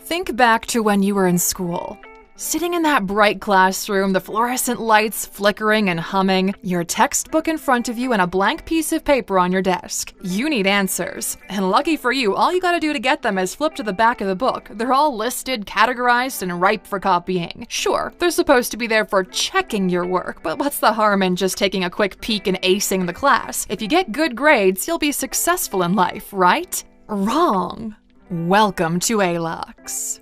Think back to when you were in school. Sitting in that bright classroom, the fluorescent lights flickering and humming, your textbook in front of you and a blank piece of paper on your desk. You need answers. And lucky for you, all you gotta do to get them is flip to the back of the book. They're all listed, categorized, and ripe for copying. Sure, they're supposed to be there for checking your work, but what's the harm in just taking a quick peek and acing the class? If you get good grades, you'll be successful in life, right? Wrong. Welcome to ALUX.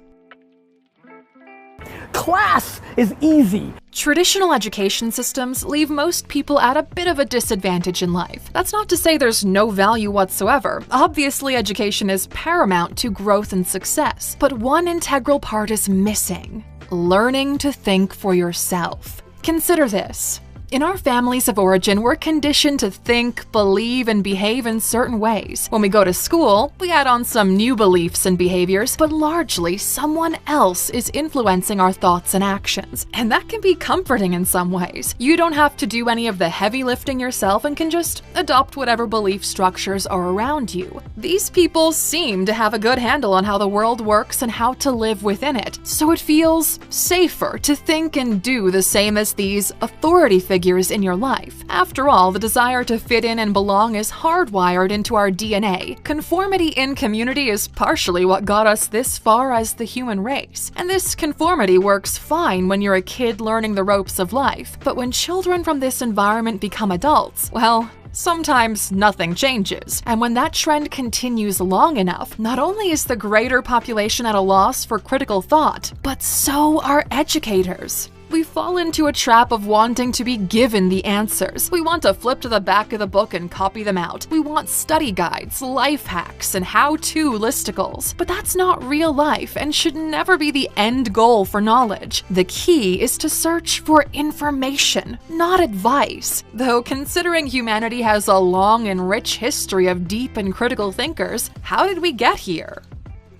Class is easy. Traditional education systems leave most people at a bit of a disadvantage in life. That's not to say there's no value whatsoever. Obviously, education is paramount to growth and success. But one integral part is missing: learning to think for yourself. Consider this. In our families of origin, we're conditioned to think, believe, and behave in certain ways. When we go to school, we add on some new beliefs and behaviors, but largely someone else is influencing our thoughts and actions. And that can be comforting in some ways. You don't have to do any of the heavy lifting yourself and can just adopt whatever belief structures are around you. These people seem to have a good handle on how the world works and how to live within it, so it feels safer to think and do the same as these authority figures in your life. After all, the desire to fit in and belong is hardwired into our DNA. Conformity in community is partially what got us this far as the human race. And this conformity works fine when you're a kid learning the ropes of life. But when children from this environment become adults, well, sometimes nothing changes. And when that trend continues long enough, not only is the greater population at a loss for critical thought, but so are educators. We fall into a trap of wanting to be given the answers. We want to flip to the back of the book and copy them out. We want study guides, life hacks, and how-to listicles. But that's not real life and should never be the end goal for knowledge. The key is to search for information, not advice. Though considering humanity has a long and rich history of deep and critical thinkers, how did we get here?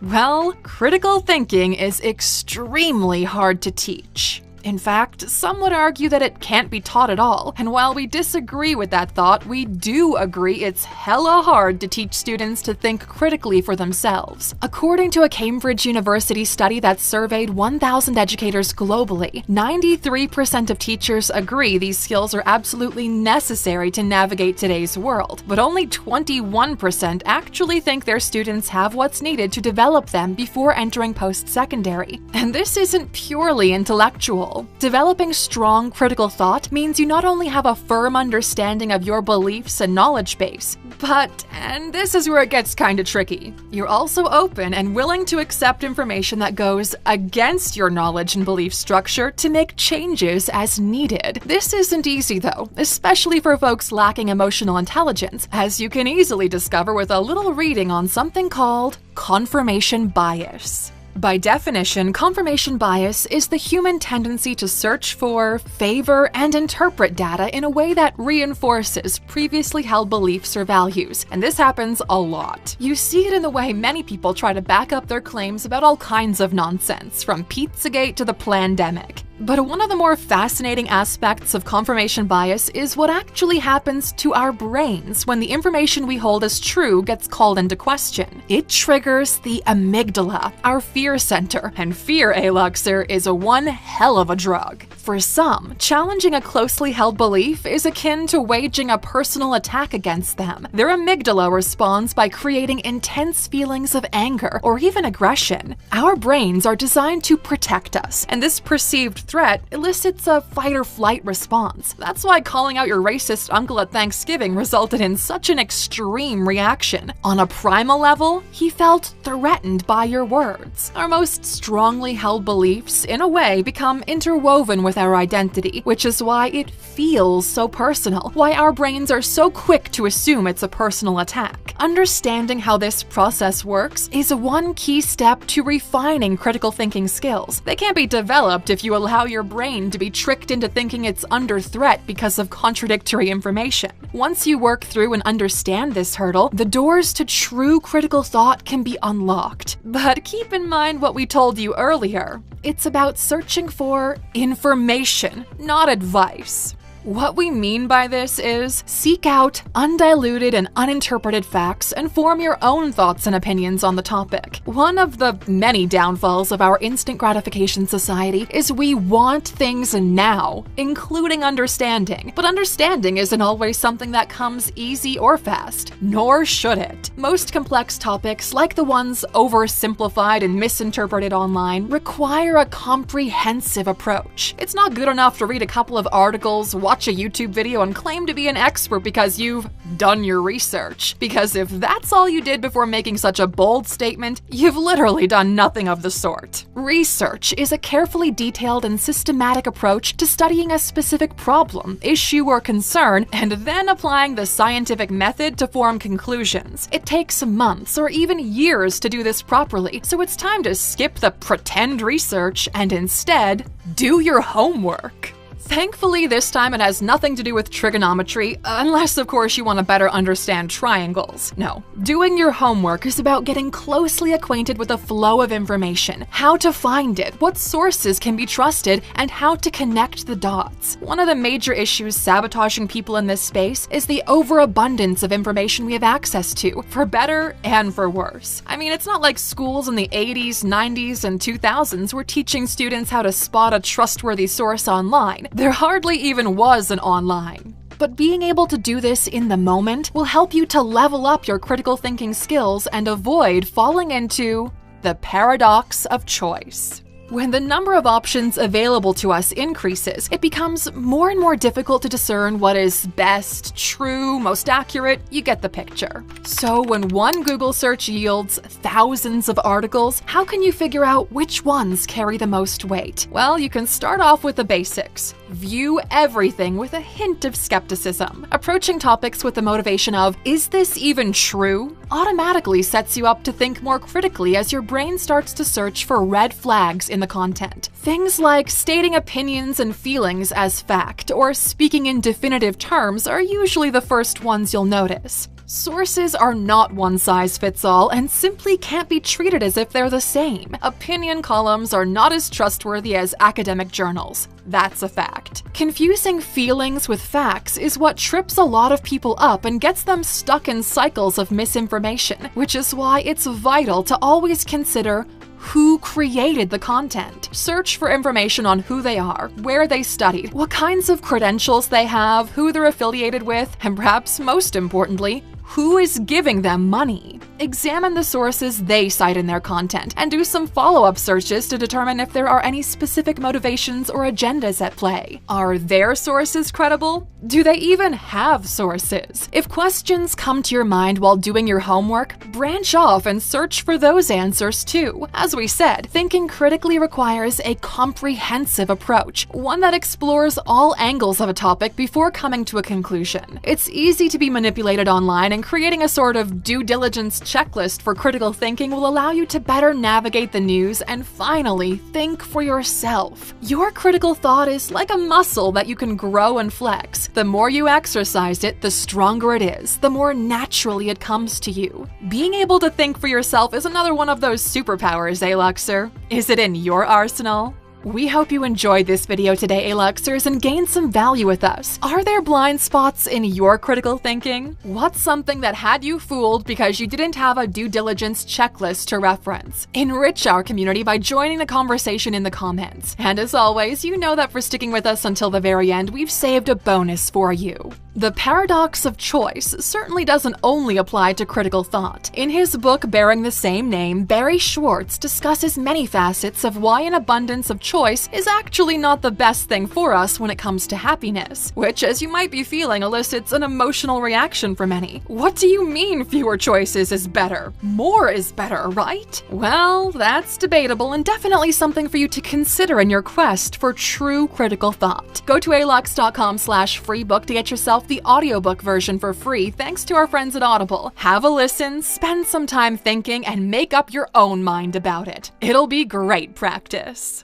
Well, critical thinking is extremely hard to teach. In fact, some would argue that it can't be taught at all, and while we disagree with that thought, we do agree it's hella hard to teach students to think critically for themselves. According to a Cambridge University study that surveyed 1,000 educators globally, 93% of teachers agree these skills are absolutely necessary to navigate today's world, but only 21% actually think their students have what's needed to develop them before entering post-secondary. And this isn't purely intellectual. Developing strong critical thought means you not only have a firm understanding of your beliefs and knowledge base, but, and this is where it gets kinda tricky, you're also open and willing to accept information that goes against your knowledge and belief structure to make changes as needed. This isn't easy though, especially for folks lacking emotional intelligence, as you can easily discover with a little reading on something called confirmation bias. By definition, confirmation bias is the human tendency to search for, favor, and interpret data in a way that reinforces previously held beliefs or values, and this happens a lot. You see it in the way many people try to back up their claims about all kinds of nonsense, from Pizzagate to the plandemic. But one of the more fascinating aspects of confirmation bias is what actually happens to our brains when the information we hold as true gets called into question. It triggers the amygdala, our fear center, and fear, ALUXer, is a one hell of a drug. For some, challenging a closely held belief is akin to waging a personal attack against them. Their amygdala responds by creating intense feelings of anger or even aggression. Our brains are designed to protect us, and this perceived threat elicits a fight-or-flight response. That's why calling out your racist uncle at Thanksgiving resulted in such an extreme reaction. On a primal level, he felt threatened by your words. Our most strongly held beliefs, in a way, become interwoven with our identity, which is why it feels so personal, why our brains are so quick to assume it's a personal attack. Understanding how this process works is one key step to refining critical thinking skills. They can't be developed if you allow your brain to be tricked into thinking it's under threat because of contradictory information. Once you work through and understand this hurdle, the doors to true critical thought can be unlocked. But keep in mind what we told you earlier. It's about searching for information, not advice. What we mean by this is seek out undiluted and uninterpreted facts and form your own thoughts and opinions on the topic. One of the many downfalls of our instant gratification society is we want things now, including understanding. But understanding isn't always something that comes easy or fast, nor should it. Most complex topics, like the ones oversimplified and misinterpreted online, require a comprehensive approach. It's not good enough to read a couple of articles, watch a YouTube video, and claim to be an expert because you've done your research. Because if that's all you did before making such a bold statement, you've literally done nothing of the sort. Research is a carefully detailed and systematic approach to studying a specific problem, issue, or concern, and then applying the scientific method to form conclusions. It takes months or even years to do this properly, so it's time to skip the pretend research and instead do your homework. Thankfully, this time it has nothing to do with trigonometry, unless of course you want to better understand triangles. No, doing your homework is about getting closely acquainted with the flow of information, how to find it, what sources can be trusted, and how to connect the dots. One of the major issues sabotaging people in this space is the overabundance of information we have access to, for better and for worse. I mean, it's not like schools in the 80s, 90s, and 2000s were teaching students how to spot a trustworthy source online. There hardly even was an online. But being able to do this in the moment will help you to level up your critical thinking skills and avoid falling into the paradox of choice. When the number of options available to us increases, it becomes more and more difficult to discern what is best, true, most accurate. You get the picture. So when one Google search yields thousands of articles, how can you figure out which ones carry the most weight? Well, you can start off with the basics. View everything with a hint of skepticism. Approaching topics with the motivation of, is this even true? Automatically sets you up to think more critically as your brain starts to search for red flags in the content. Things like stating opinions and feelings as fact or speaking in definitive terms are usually the first ones you'll notice. Sources are not one size fits all and simply can't be treated as if they're the same. Opinion columns are not as trustworthy as academic journals. That's a fact. Confusing feelings with facts is what trips a lot of people up and gets them stuck in cycles of misinformation, which is why it's vital to always consider who created the content. Search for information on who they are, where they studied, what kinds of credentials they have, who they're affiliated with, and perhaps most importantly, who is giving them money. Examine the sources they cite in their content and do some follow-up searches to determine if there are any specific motivations or agendas at play. Are their sources credible? Do they even have sources? If questions come to your mind while doing your homework, branch off and search for those answers too. As we said, thinking critically requires a comprehensive approach, one that explores all angles of a topic before coming to a conclusion. It's easy to be manipulated online, and creating a sort of due diligence checklist for critical thinking will allow you to better navigate the news and finally think for yourself. Your critical thought is like a muscle that you can grow and flex. The more you exercise it, the stronger it is, the more naturally it comes to you. Being able to think for yourself is another one of those superpowers, Luxor. Is it in your arsenal? We hope you enjoyed this video today, Luxors, and gained some value with us. Are there blind spots in your critical thinking? What's something that had you fooled because you didn't have a due diligence checklist to reference? Enrich our community by joining the conversation in the comments. And as always, you know that for sticking with us until the very end, we've saved a bonus for you. The paradox of choice certainly doesn't only apply to critical thought. In his book bearing the same name, Barry Schwartz discusses many facets of why an abundance of choice is actually not the best thing for us when it comes to happiness, which, as you might be feeling, elicits an emotional reaction for many. What do you mean fewer choices is better? More is better, right? Well, that's debatable and definitely something for you to consider in your quest for true critical thought. Go to alux.com/freebook to get yourself the audiobook version for free thanks to our friends at Audible. Have a listen, spend some time thinking, and make up your own mind about it. It'll be great practice.